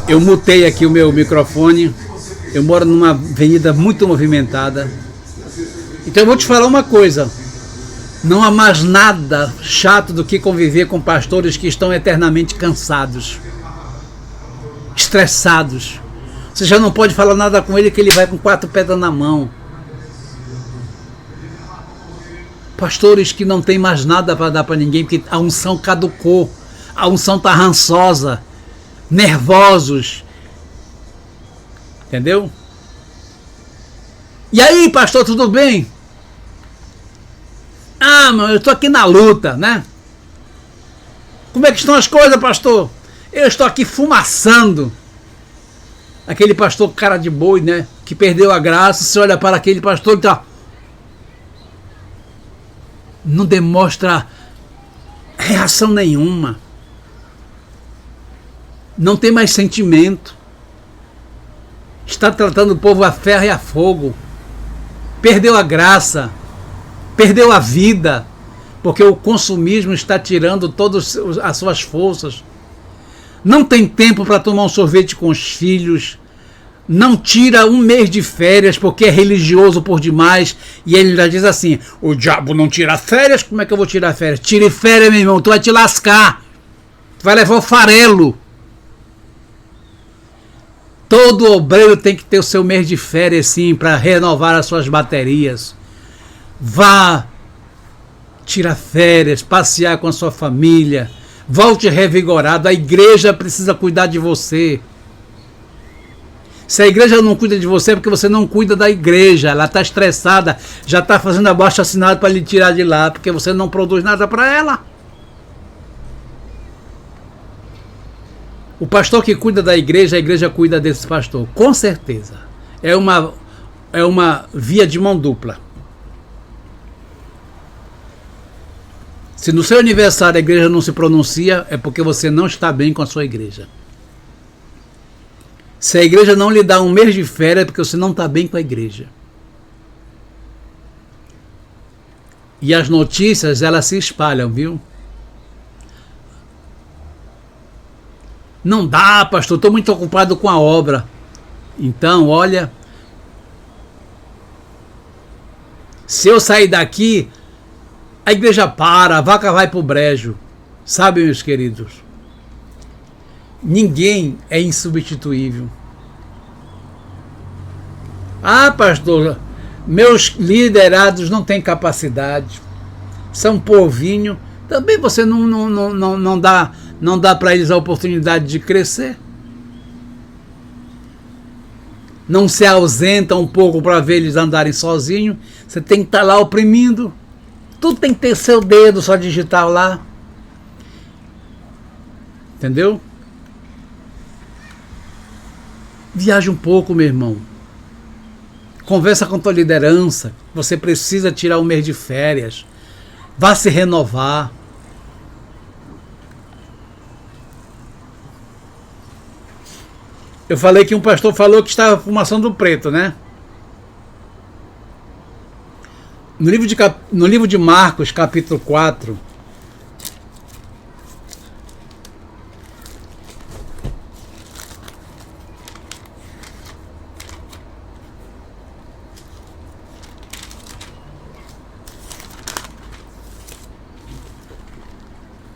Eu mutei aqui o meu microfone. Eu moro numa avenida muito movimentada. Então eu vou te falar uma coisa. Não há mais nada chato do que conviver com pastores que estão eternamente cansados, estressados. Você já não pode falar nada com ele que ele vai com 4 pedras na mão. Pastores que não tem mais nada para dar para ninguém, porque a unção caducou, a unção está rançosa, nervosos. Entendeu? E aí, pastor, tudo bem? Ah, mano, eu estou aqui na luta, né? Como é que estão as coisas, pastor? Eu estou aqui fumaçando. Aquele pastor cara de boi, né? Que perdeu a graça. Você olha para aquele pastor que tá... não demonstra reação nenhuma. Não tem mais sentimento. Está tratando o povo a ferro e a fogo. Perdeu a graça. Perdeu a vida. Porque o consumismo está tirando todas as suas forças. Não tem tempo para tomar um sorvete com os filhos. Não tira um mês de férias porque é religioso por demais. E ele já diz assim: o diabo não tira férias? Como é que eu vou tirar férias? Tire férias, meu irmão, tu vai te lascar. Tu vai levar o farelo. Todo obreiro tem que ter o seu mês de férias, sim, para renovar as suas baterias. Vá tirar férias, passear com a sua família. Volte revigorado. A igreja precisa cuidar de você. Se a igreja não cuida de você, é porque você não cuida da igreja. Ela está estressada, já está fazendo abaixo-assinado para lhe tirar de lá, porque você não produz nada para ela. O pastor que cuida da igreja, a igreja cuida desse pastor. Com certeza. É uma via de mão dupla. Se no seu aniversário a igreja não se pronuncia, é porque você não está bem com a sua igreja. Se a igreja não lhe dá um mês de férias, é porque você não está bem com a igreja. E as notícias, elas se espalham, viu? Não dá, pastor, estou muito ocupado com a obra. Então, olha, se eu sair daqui, a igreja para, a vaca vai para o brejo. Sabe, meus queridos? Ninguém é insubstituível. Ah, pastor, meus liderados não têm capacidade, são povinho. Também você não dá para eles a oportunidade de crescer. Não se ausenta um pouco para ver eles andarem sozinhos. Você tem que estar lá oprimindo. Tudo tem que ter seu dedo só digital lá. Entendeu? Viaje um pouco, meu irmão. Conversa com tua liderança. Você precisa tirar um mês de férias. Vá se renovar. Eu falei que um pastor falou que estava fumação do preto, né? No livro de Marcos, capítulo 4,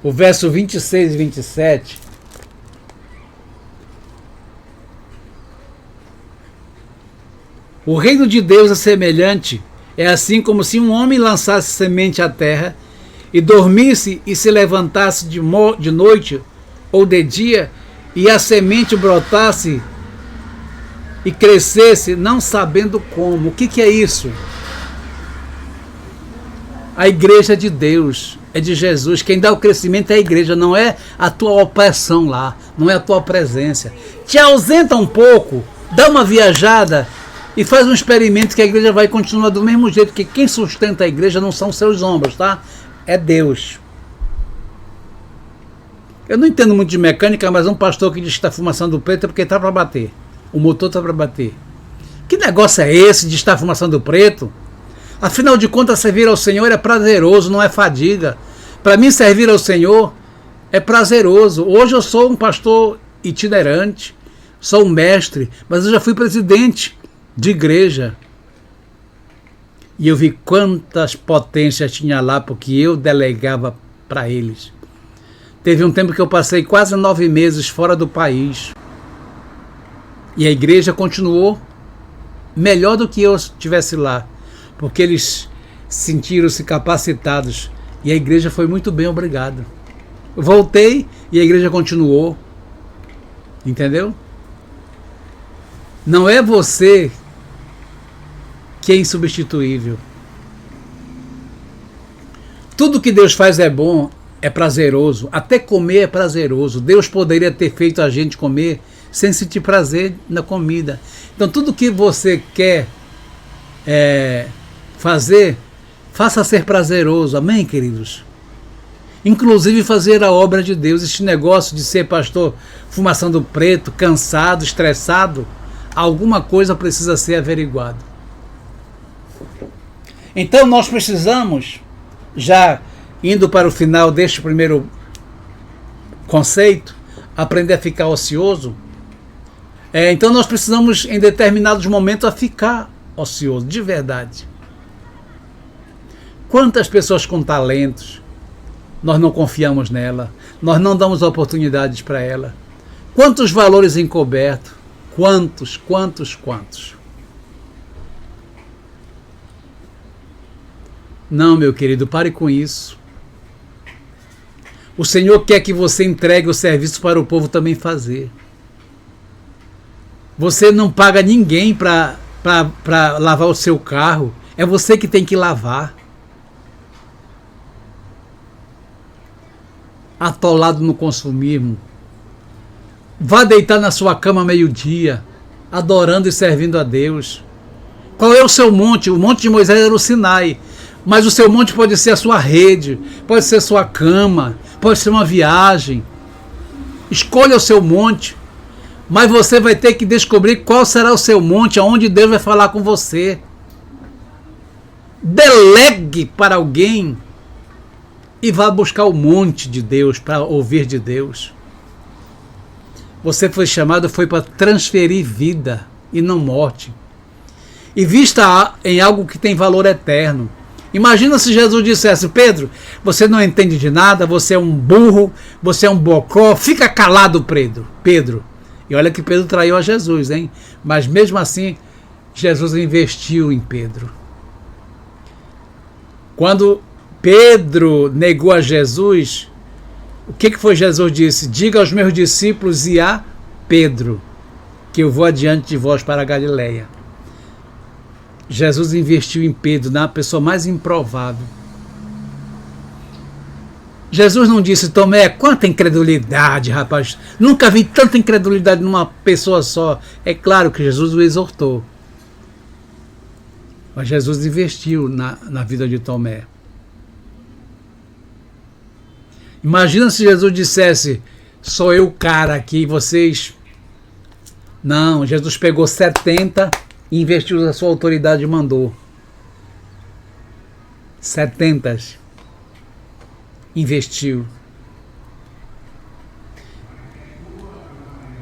o verso 26 e 27, o reino de Deus é semelhante, é assim como se um homem lançasse semente à terra e dormisse e se levantasse de noite ou de dia e a semente brotasse e crescesse, não sabendo como. O que é isso? A igreja de Deus, é de Jesus. Quem dá o crescimento é a igreja, não é a tua opressão lá, não é a tua presença. Te ausenta um pouco, dá uma viajada e faz um experimento que a igreja vai continuar do mesmo jeito, que quem sustenta a igreja não são seus ombros, tá? É Deus. Eu não entendo muito de mecânica, mas um pastor que diz que está fumação do preto é porque está para bater. O motor está para bater. Que negócio é esse de estar fumação do preto? Afinal de contas, servir ao Senhor é prazeroso, não é fadiga. Para mim, servir ao Senhor é prazeroso. Hoje eu sou um pastor itinerante, sou um mestre, mas eu já fui presidente de igreja. E eu vi quantas potências tinha lá, porque eu delegava para eles. Teve um tempo que eu passei quase 9 meses fora do país. E a igreja continuou melhor do que eu estivesse lá, porque eles sentiram-se capacitados. E a igreja foi muito bem, obrigado. Eu voltei e a igreja continuou. Entendeu? Não é você que é insubstituível. Tudo que Deus faz é bom, é prazeroso. Até comer é prazeroso. Deus poderia ter feito a gente comer sem sentir prazer na comida. Então tudo que você quer fazer, faça ser prazeroso. Amém, queridos? Inclusive fazer a obra de Deus. Este negócio de ser pastor fumação do preto, cansado, estressado, alguma coisa precisa ser averiguado. Então nós precisamos, já indo para o final deste primeiro conceito, aprender a ficar ocioso. Então nós precisamos, em determinados momentos, a ficar ocioso, de verdade. Quantas pessoas com talentos, nós não confiamos nela, nós não damos oportunidades para ela. Quantos valores encobertos, quantos. Não, meu querido, pare com isso. O Senhor quer que você entregue o serviço para o povo também fazer. Você não paga ninguém para lavar o seu carro. É você que tem que lavar. Atolado no consumismo. Vá deitar na sua cama meio-dia, adorando e servindo a Deus. Qual é o seu monte? O monte de Moisés era o Sinai. Mas o seu monte pode ser a sua rede, pode ser a sua cama, pode ser uma viagem. Escolha o seu monte, mas você vai ter que descobrir qual será o seu monte, aonde Deus vai falar com você. Delegue para alguém e vá buscar o monte de Deus para ouvir de Deus. Você foi chamado, foi para transferir vida e não morte. E vista em algo que tem valor eterno. Imagina se Jesus dissesse: Pedro, você não entende de nada, você é um burro, você é um bocó, fica calado, Pedro. E olha que Pedro traiu a Jesus, hein? Mas mesmo assim, Jesus investiu em Pedro. Quando Pedro negou a Jesus, o que foi Jesus disse? Diga aos meus discípulos e a Pedro que eu vou adiante de vós para a Galileia. Jesus investiu em Pedro, na pessoa mais improvável. Jesus não disse: Tomé, quanta incredulidade, rapaz. Nunca vi tanta incredulidade numa pessoa só. É claro que Jesus o exortou. Mas Jesus investiu na vida de Tomé. Imagina se Jesus dissesse: sou eu o cara aqui, vocês... Não, Jesus pegou 70 e investiu a sua autoridade e mandou. 70 investiu.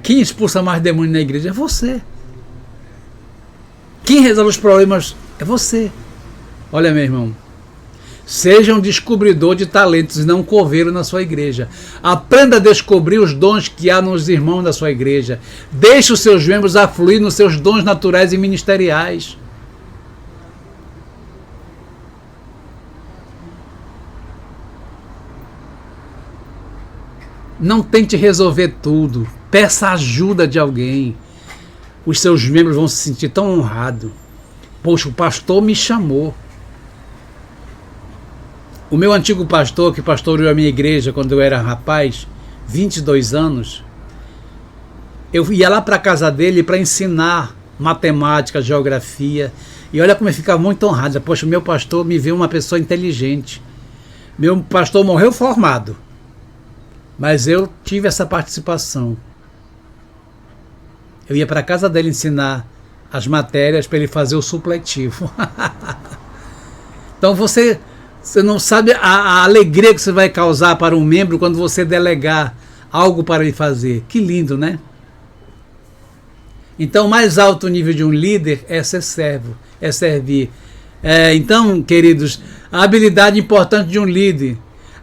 Quem expulsa mais demônio na igreja é você. Quem resolve os problemas é você. Olha, meu irmão, seja um descobridor de talentos e não um coveiro na sua igreja. Aprenda a descobrir os dons que há nos irmãos da sua igreja. Deixe os seus membros afluir nos seus dons naturais e ministeriais. Não tente resolver tudo. Peça ajuda de alguém. Os seus membros vão se sentir tão honrados. Poxa, o pastor me chamou. O meu antigo pastor, que pastoreou a minha igreja quando eu era rapaz, 22 anos, eu ia lá para a casa dele para ensinar matemática, geografia. E olha como eu ficava muito honrado. Poxa, o meu pastor me viu uma pessoa inteligente. Meu pastor morreu formado. Mas eu tive essa participação. Eu ia para a casa dele ensinar as matérias para ele fazer o supletivo. Então você não sabe a alegria que você vai causar para um membro quando você delegar algo para ele fazer. Que lindo, né? Então o mais alto nível de um líder é ser servo, é servir. Então, queridos, a habilidade importante de um líder: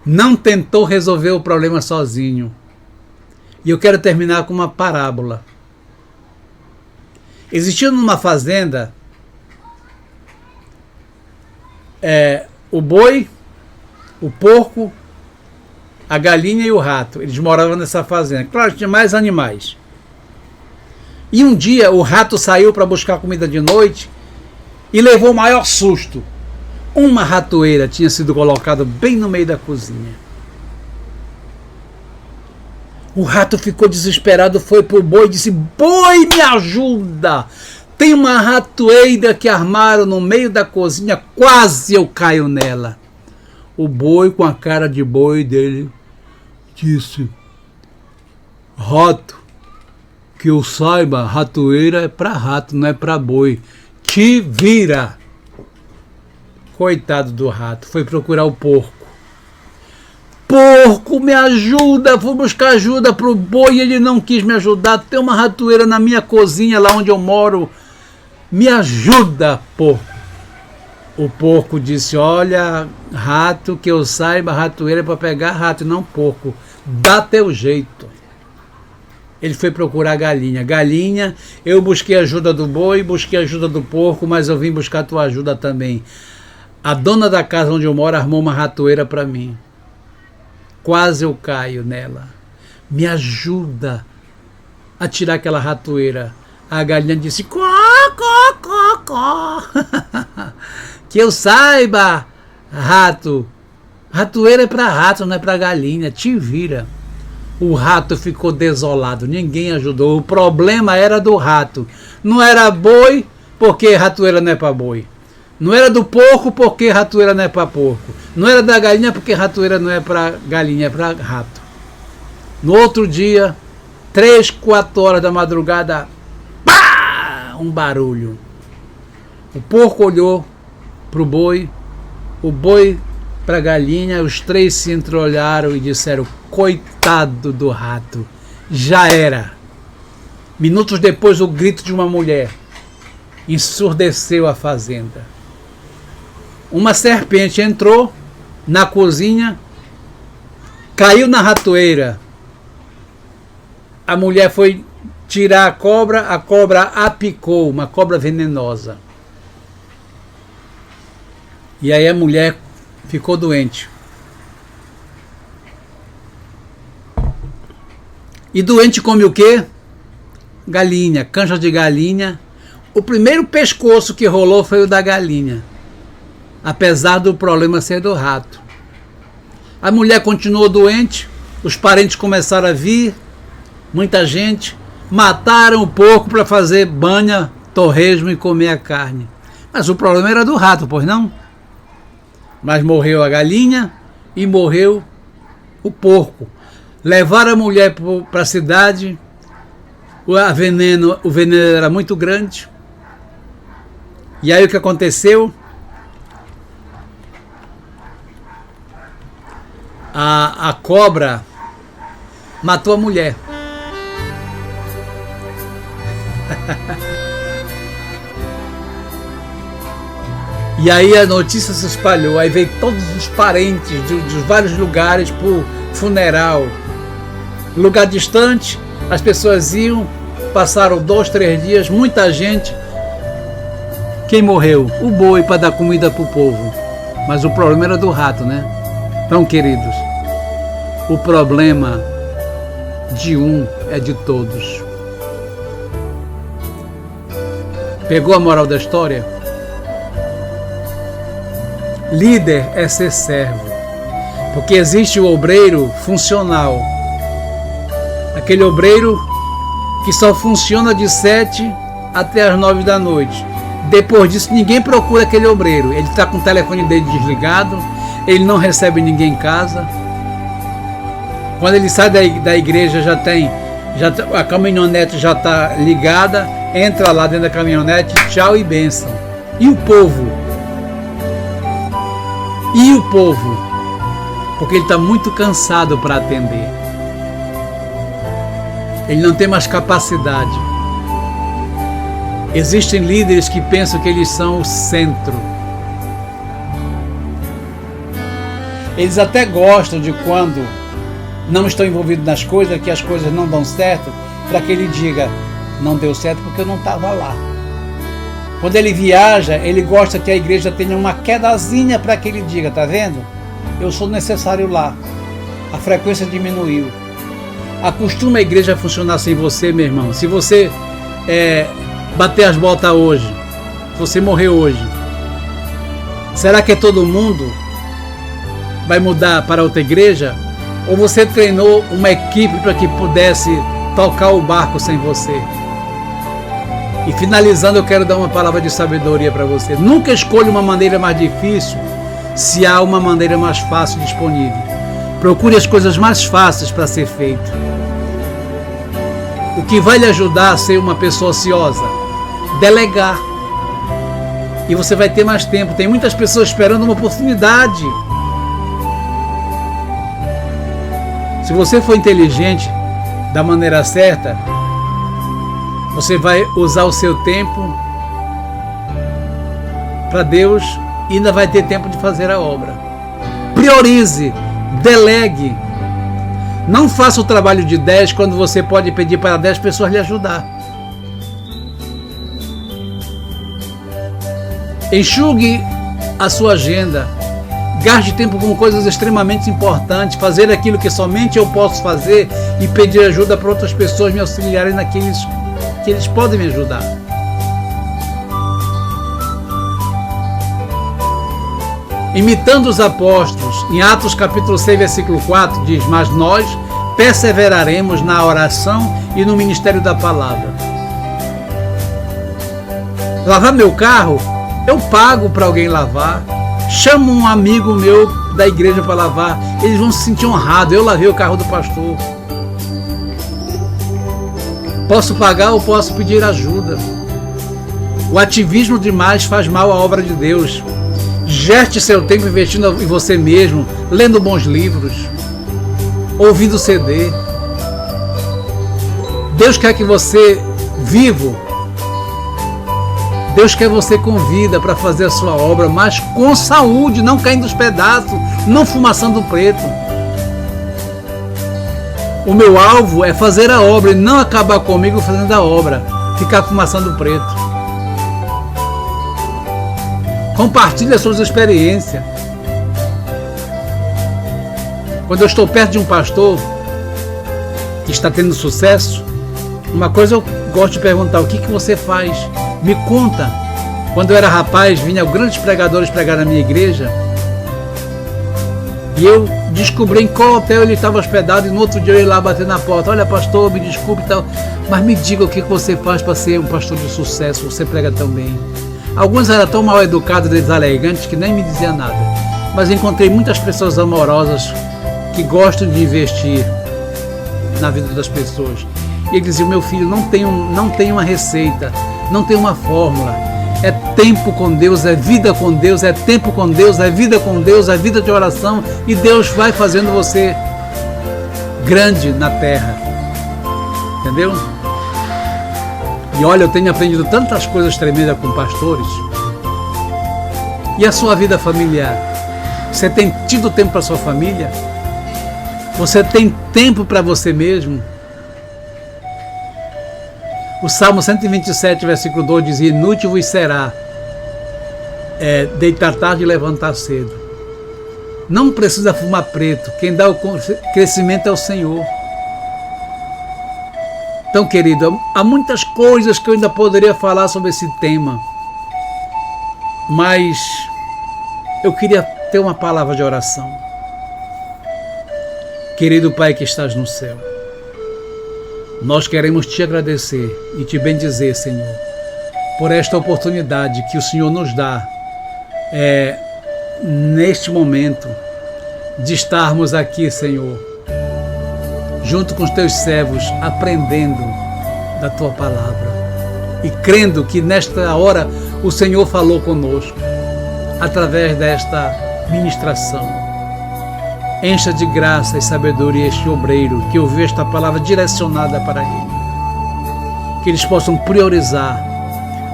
não tentou resolver o problema sozinho. E eu quero terminar com uma parábola. Existia numa fazenda o boi, o porco, a galinha e o rato. Eles moravam nessa fazenda. Claro, tinha mais animais. E um dia o rato saiu para buscar comida de noite e levou o maior susto. Uma ratoeira tinha sido colocada bem no meio da cozinha. O rato ficou desesperado, foi pro boi e disse: boi, me ajuda! Tem uma ratoeira que armaram no meio da cozinha, quase eu caio nela. O boi, com a cara de boi dele, disse: rato, que eu saiba, ratoeira é para rato, não é para boi. Te vira! Coitado do rato, foi procurar o porco. Porco, me ajuda! Fui buscar ajuda pro boi e ele não quis me ajudar. Tem uma ratoeira na minha cozinha, lá onde eu moro. Me ajuda, porco. O porco disse: olha, rato, que eu saiba, ratoeira é para pegar rato e não porco. Dá teu jeito. Ele foi procurar a galinha. Galinha, eu busquei ajuda do boi, busquei ajuda do porco, mas eu vim buscar tua ajuda também. A dona da casa onde eu moro armou uma ratoeira para mim. Quase eu caio nela. Me ajuda a tirar aquela ratoeira. A galinha disse: có, có, có, có. Que eu saiba, rato. Ratoeira é para rato, não é para galinha. Te vira. O rato ficou desolado. Ninguém ajudou. O problema era do rato. Não era boi, porque ratoeira não é para boi. Não era do porco, porque ratoeira não é para porco. Não era da galinha, porque ratoeira não é para galinha, é para rato. No outro dia, 3, 4 horas da madrugada, pá! Um barulho. O porco olhou para o boi para a galinha, os 3 se entreolharam e disseram: coitado do rato, já era. Minutos depois, o grito de uma mulher ensurdeceu a fazenda. Uma serpente entrou na cozinha, caiu na ratoeira. A mulher foi tirar a cobra a picou, uma cobra venenosa. E aí a mulher ficou doente. E doente come o quê? Galinha, canja de galinha. O primeiro pescoço que rolou foi o da galinha, apesar do problema ser do rato. A mulher continuou doente, os parentes começaram a vir, muita gente, mataram o porco para fazer banha, torresmo e comer a carne. Mas o problema era do rato, pois não? Mas morreu a galinha e morreu o porco. Levaram a mulher para a cidade, o veneno era muito grande. E aí o que aconteceu? A cobra matou a mulher. E aí a notícia se espalhou. Aí veio todos os parentes de vários lugares pro funeral. Lugar distante, as pessoas iam, passaram 2, 3 dias, muita gente. Quem morreu? O boi para dar comida pro povo. Mas o problema era do rato, né? Então, queridos, o problema de um é de todos. Pegou a moral da história? Líder é ser servo, porque existe o obreiro funcional, aquele obreiro que só funciona de 7 até as 9 da noite. Depois disso ninguém procura aquele obreiro, ele está com o telefone dele desligado, ele não recebe ninguém em casa. Quando ele sai da igreja a caminhonete já está ligada, entra lá dentro da caminhonete, tchau e bênção. E o povo? E o povo? Porque ele está muito cansado para atender. Ele não tem mais capacidade. Existem líderes que pensam que eles são o centro. Eles até gostam de quando não estão envolvidos nas coisas, que as coisas não dão certo, para que ele diga, não deu certo porque eu não estava lá. Quando ele viaja, ele gosta que a igreja tenha uma quedazinha para que ele diga, tá vendo? Eu sou necessário lá. A frequência diminuiu. Acostuma a igreja a funcionar sem você, meu irmão. Se você bater as botas hoje, se você morrer hoje, será que todo mundo vai mudar para outra igreja? Ou você treinou uma equipe para que pudesse tocar o barco sem você? E finalizando, eu quero dar uma palavra de sabedoria para você. Nunca escolha uma maneira mais difícil se há uma maneira mais fácil disponível. Procure as coisas mais fáceis para ser feito. O que vai lhe ajudar a ser uma pessoa ociosa? Delegar. E você vai ter mais tempo. Tem muitas pessoas esperando uma oportunidade. Se você for inteligente da maneira certa, você vai usar o seu tempo para Deus e ainda vai ter tempo de fazer a obra. Priorize, delegue. Não faça o trabalho de 10 quando você pode pedir para 10 pessoas lhe ajudar. Enxugue a sua agenda. Gaste tempo com coisas extremamente importantes. Fazer aquilo que somente eu posso fazer e pedir ajuda para outras pessoas me auxiliarem naqueles que eles podem me ajudar. Imitando os apóstolos, em Atos capítulo 6, versículo 4, diz, mas nós perseveraremos na oração e no ministério da palavra. Lavar meu carro, eu pago para alguém lavar. Chamo um amigo meu da igreja para lavar. Eles vão se sentir honrados. Eu lavei o carro do pastor. Posso pagar ou posso pedir ajuda. O ativismo demais faz mal à obra de Deus. Geste seu tempo investindo em você mesmo, lendo bons livros, ouvindo CD. Deus quer que você vivo. Deus quer você com vida para fazer a sua obra, mas com saúde, não caindo dos pedaços, não fumaçando preto. O meu alvo é fazer a obra e não acabar comigo fazendo a obra, ficar fumaçando preto. Compartilhe as suas experiências. Quando eu estou perto de um pastor que está tendo sucesso, uma coisa eu gosto de perguntar: o que você faz? Me conta. Quando eu era rapaz, vinham grandes pregadores pregar na minha igreja e eu descobri em qual hotel ele estava hospedado, e no outro dia eu ia lá bater na porta: olha, pastor, me desculpe e tal, mas me diga o que você faz para ser um pastor de sucesso, você prega tão bem. Alguns eram tão mal educados, deselegantes, que nem me diziam nada, mas encontrei muitas pessoas amorosas que gostam de investir na vida das pessoas. E ele dizia: meu filho, não tem uma receita, não tem uma fórmula. É tempo com Deus, é vida com Deus, é tempo com Deus, é vida com Deus, é vida de oração, e Deus vai fazendo você grande na terra. Entendeu? E olha, eu tenho aprendido tantas coisas tremendas com pastores. E a sua vida familiar? Você tem tido tempo para sua família? Você tem tempo para você mesmo? O Salmo 127, versículo 2 dizia: inútil vos será deitar tarde e levantar cedo. Não precisa fumar preto. Quem dá o crescimento é o Senhor. Então, querido, há muitas coisas que eu ainda poderia falar sobre esse tema, mas eu queria ter uma palavra de oração. Querido Pai que estás no céu, nós queremos te agradecer e te bendizer, Senhor, por esta oportunidade que o Senhor nos dá neste momento de estarmos aqui, Senhor, junto com os teus servos, aprendendo da tua palavra e crendo que nesta hora o Senhor falou conosco através desta ministração. Encha de graça e sabedoria este obreiro que ouviu esta palavra direcionada para ele. Que eles possam priorizar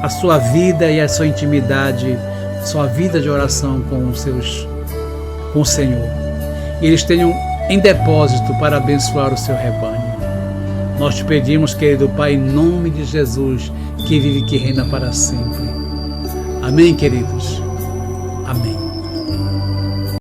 a sua vida e a sua intimidade, sua vida de oração com o Senhor. E eles tenham em depósito para abençoar o seu rebanho. Nós te pedimos, querido Pai, em nome de Jesus, que vive e que reina para sempre. Amém, queridos?